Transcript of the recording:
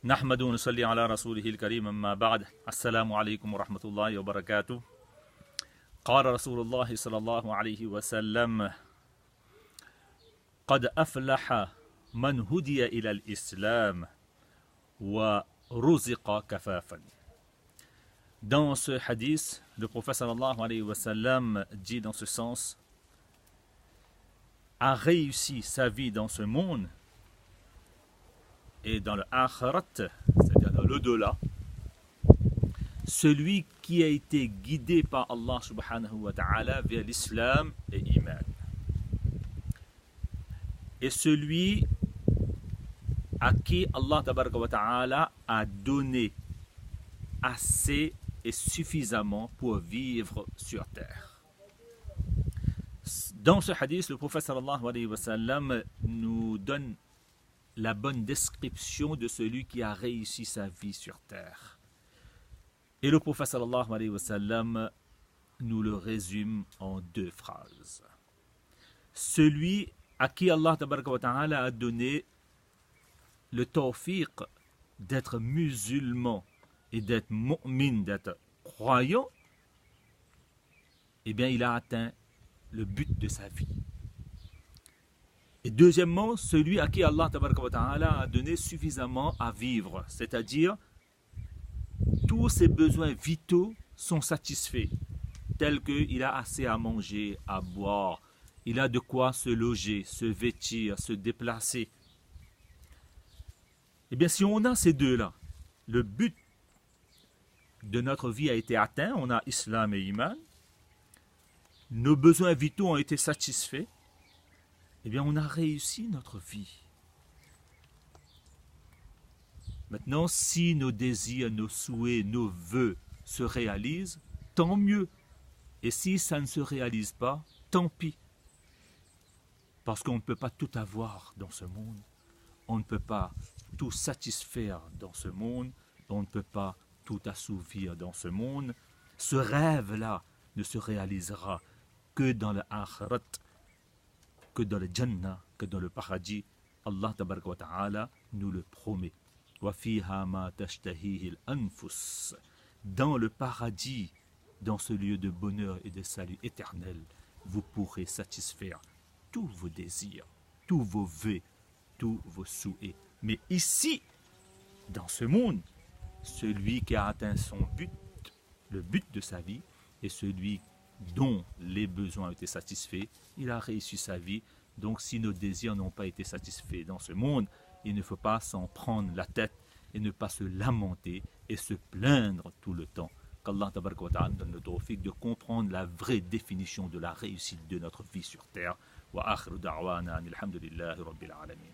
نحمد ونصلي على رسوله الكريم أما بعد السلام عليكم ورحمة الله وبركاته قال رسول الله صلى الله عليه وسلم قد أفلح من هدي إلى الإسلام ورزق كفافا. Dans ce hadith, le prophète sallallahu alayhi wa sallam dit dans ce sens: a réussi sa vie dans ce monde et dans le akhirat, c'est-à-dire dans l'au-delà, celui qui a été guidé par Allah subhanahu wa ta'ala vers l'islam et l'iman. Et celui à qui Allah tabaraka wa ta'ala a donné assez et suffisamment pour vivre sur terre. Dans ce hadith, le prophète sallallahu alayhi wa sallam nous donne la bonne description de celui qui a réussi sa vie sur terre. Et le prophète sallallahu alayhi wa sallam nous le résume en deux phrases. Celui à qui Allah tabaraka wa ta'ala a donné le tawfiq d'être musulman et d'être mu'min, d'être croyant, eh bien il a atteint le but de sa vie. Et deuxièmement, celui à qui Allah tabaraka wa ta'ala a donné suffisamment à vivre, c'est-à-dire tous ses besoins vitaux sont satisfaits, tels qu'il a assez à manger, à boire, il a de quoi se loger, se vêtir, se déplacer. Eh bien, si on a ces deux-là, le but de notre vie a été atteint, on a islam et iman, nos besoins vitaux ont été satisfaits, eh bien on a réussi notre vie. Maintenant, si nos désirs, nos souhaits, nos vœux se réalisent, tant mieux. Et si ça ne se réalise pas, tant pis. Parce qu'on ne peut pas tout avoir dans ce monde. On ne peut pas tout satisfaire dans ce monde. On ne peut pas tout assouvir dans ce monde. Ce rêve-là ne se réalisera que dans le akhirat, que dans le Jannah, que dans le paradis. Allah tabaraka wa ta'ala nous le promet. Dans le paradis, dans ce lieu de bonheur et de salut éternel, vous pourrez satisfaire tous vos désirs, tous vos vœux, tous vos souhaits. Mais ici, dans ce monde, celui qui a atteint son but, le but de sa vie, et celui dont les besoins ont été satisfaits, il a réussi sa vie. Donc si nos désirs n'ont pas été satisfaits dans ce monde, il ne faut pas s'en prendre la tête et ne pas se lamenter et se plaindre tout le temps. Qu'Allah tabaraka wa ta'ala donne le tawfiq de comprendre la vraie définition de la réussite de notre vie sur terre. Wa akhiru da'wana alhamdulillahi rabbil alamin.